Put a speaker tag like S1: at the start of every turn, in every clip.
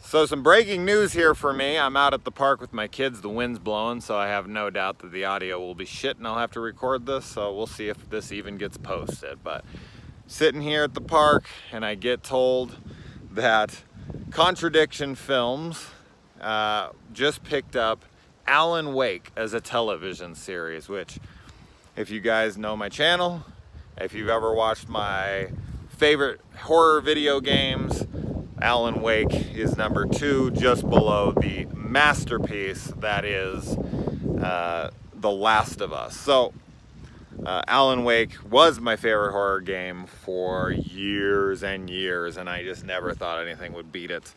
S1: So some breaking news here for me. I'm out at the park with my kids. The wind's blowing, so I have no doubt that the audio will be shit and I'll have to record this. So we'll see if this even gets posted. But sitting here at the park and I get told that Contradiction Films just picked up Alan Wake as a television series, which, if you guys know my channel, if you've ever watched my favorite horror video games, Alan Wake is number 2, just below the masterpiece that is The Last of Us. So Alan Wake was my favorite horror game for years and years, and I just never thought anything would beat it.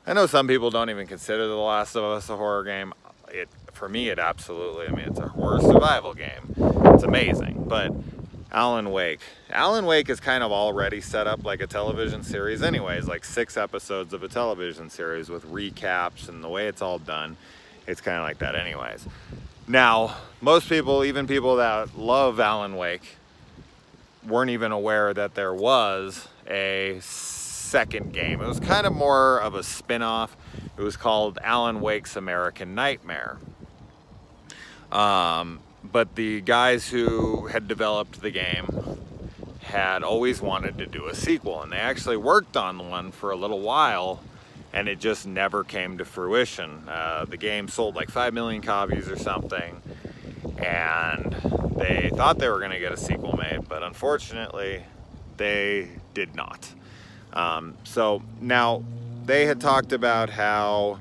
S1: I know some people don't even consider The Last of Us a horror game. For me, it absolutely, I mean, it's a horror survival game. It's amazing, but Alan Wake is kind of already set up like a television series anyways, like 6 episodes of a television series with recaps, and the way it's all done, it's kind of like that anyways. Now, most people, even people that love Alan Wake, weren't even aware that there was a second game. It was kind of more of a spin-off. It was called Alan Wake's American Nightmare. But the guys who had developed the game had always wanted to do a sequel, and they actually worked on one for a little while, and it just never came to fruition. The game sold like 5 million copies or something, and they thought they were going to get a sequel made, but unfortunately they did not. So now they had talked about how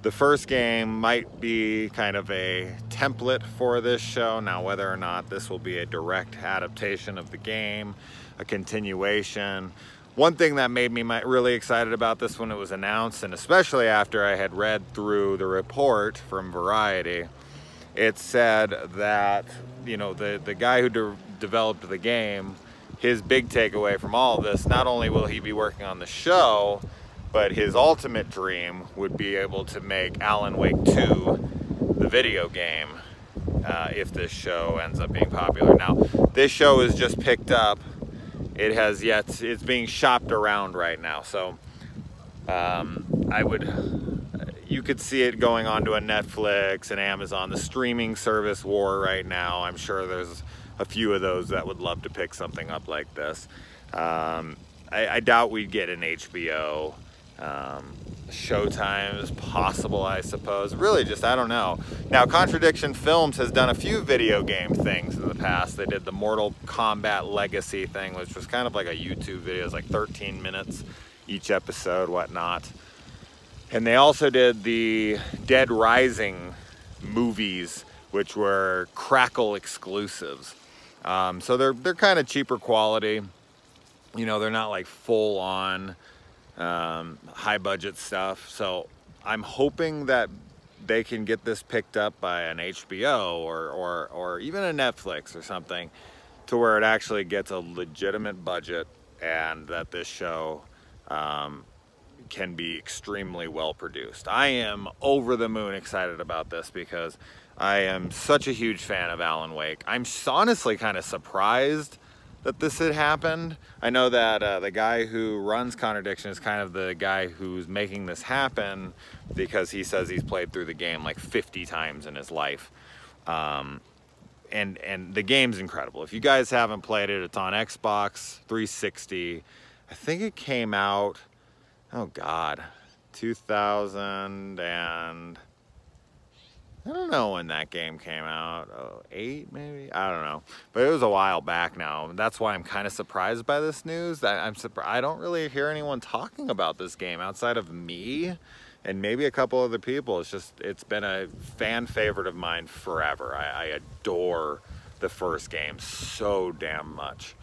S1: the first game might be kind of a template for this show. Now, whether or not this will be a direct adaptation of the game, a continuation. One thing that made me really excited about this when it was announced, and especially after I had read through the report from Variety, it said that, you know, the guy who developed the game, his big takeaway from all of this, not only will he be working on the show, but his ultimate dream would be able to make Alan Wake 2 the video game if this show ends up being popular. Now, this show is just picked up. It's being shopped around right now. So you could see it going on to a Netflix and Amazon, the streaming service war right now. I'm sure there's a few of those that would love to pick something up like this. I doubt we'd get an HBO. Showtime is possible, I suppose. Really, just, I don't know. Now, Contradiction Films has done a few video game things in the past. They did the Mortal Kombat Legacy thing, which was kind of like a YouTube video. It was like 13 minutes each episode, whatnot. And they also did the Dead Rising movies, which were Crackle exclusives. So they're kind of cheaper quality. You know, they're not like full on high budget stuff. So I'm hoping that they can get this picked up by an HBO or even a Netflix or something, to where it actually gets a legitimate budget, and that this show can be extremely well produced. I am over the moon excited about this because I am such a huge fan of Alan Wake. I'm honestly kind of surprised that this had happened. I know that the guy who runs Contradiction is kind of the guy who's making this happen, because he says he's played through the game like 50 times in his life. And the game's incredible. If you guys haven't played it, it's on Xbox 360. I think it came out, oh God, 2000 and... I don't know when that game came out, 8 maybe? I don't know. But it was a while back now. That's why I'm kind of surprised by this news. I don't really hear anyone talking about this game outside of me and maybe a couple other people. It's been a fan favorite of mine forever. I adore the first game so damn much.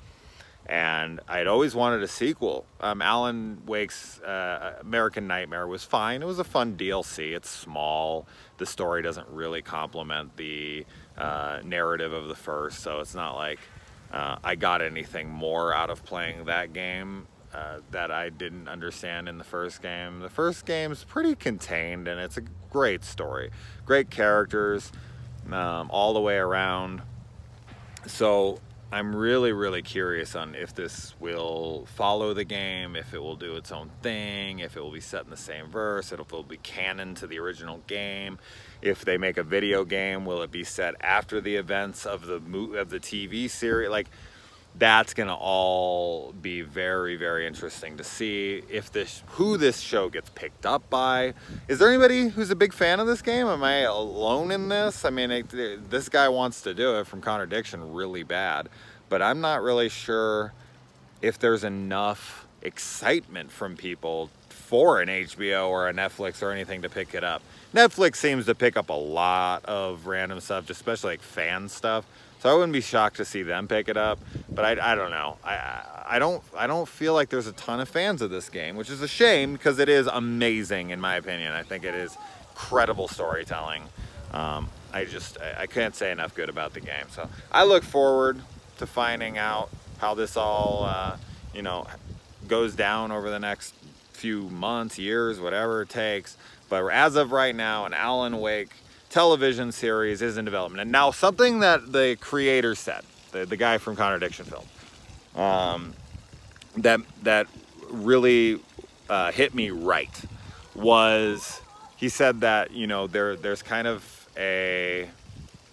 S1: And I'd always wanted a sequel. Alan Wake's American Nightmare was fine. It was a fun DLC. It's small. The story doesn't really complement the narrative of the first, so it's not like I got anything more out of playing that game that I didn't understand in the first game. The first game's pretty contained, and it's a great story. Great characters all the way around. So I'm really, really curious on if this will follow the game, if it will do its own thing, if it will be set in the same verse, if it will be canon to the original game. If they make a video game, will it be set after the events of the TV series? Like, that's gonna all be very, very interesting to see. If who this show gets picked up by. Is there anybody who's a big fan of this game? Am I alone in this? I mean, this guy wants to do it from Contradiction really bad, but I'm not really sure if there's enough excitement from people for an HBO or a Netflix or anything to pick it up. Netflix seems to pick up a lot of random stuff, especially like fan stuff. So I wouldn't be shocked to see them pick it up, but I don't know. I don't feel like there's a ton of fans of this game, which is a shame because it is amazing in my opinion. I think it is incredible storytelling. I can't say enough good about the game. So I look forward to finding out how this all you know, goes down over the next few months, years, whatever it takes. But as of right now, an Alan Wake television series is in development. And now something that the creator said, the guy from Contradiction Film, that really hit me right, was he said that, you know, there's kind of a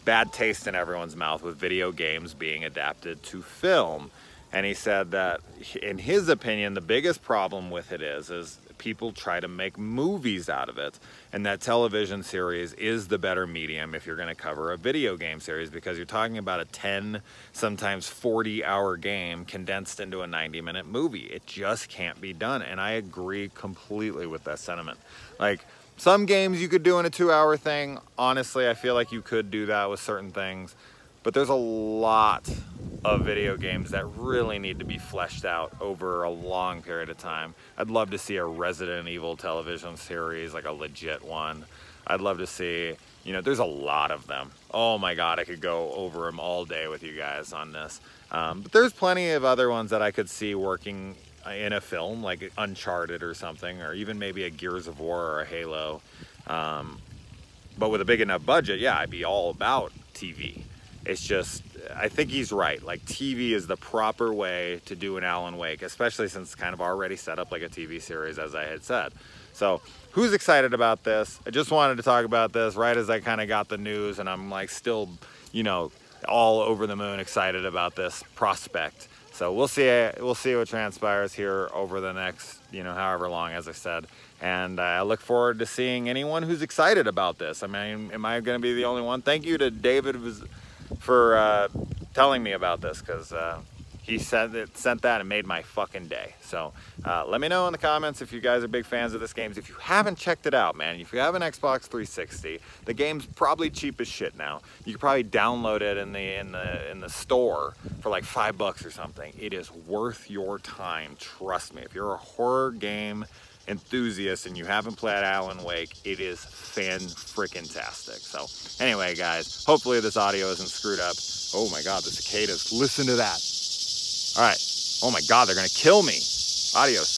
S1: bad taste in everyone's mouth with video games being adapted to film. And he said that in his opinion, the biggest problem with it is people try to make movies out of it, and that television series is the better medium if you're going to cover a video game series, because you're talking about a 10, sometimes 40-hour game condensed into a 90-minute movie. It just can't be done, and I agree completely with that sentiment. Like, some games you could do in a 2-hour thing. Honestly, I feel like you could do that with certain things, but there's a lot of video games that really need to be fleshed out over a long period of time. I'd love to see a Resident Evil television series, like a legit one. I'd love to see, you know, there's a lot of them. Oh my God, I could go over them all day with you guys on this. But there's plenty of other ones that I could see working in a film, like Uncharted or something, or even maybe a Gears of War or a Halo. But with a big enough budget, yeah, I'd be all about TV. It's just, I think he's right. Like, TV is the proper way to do an Alan Wake, especially since it's kind of already set up like a TV series, as I had said. So who's excited about this? I just wanted to talk about this right as I kind of got the news, and I'm like still, you know, all over the moon excited about this prospect. So we'll see what transpires here over the next, you know, however long, as I said. And I look forward to seeing anyone who's excited about this. I mean, am I going to be the only one? Thank you to David for telling me about this, because he sent that and made my fucking day. So let me know in the comments if you guys are big fans of this game. If you haven't checked it out, man, if you have an Xbox 360, the game's probably cheap as shit now. You can probably download it in the store for like $5 or something. It is worth your time, trust me. If you're a horror game enthusiast and you haven't played Alan Wake, it is fan-frickin-tastic. So anyway, guys, hopefully this audio isn't screwed up. Oh my God, the cicadas, listen to that. All right, oh my God, they're gonna kill me. Adios.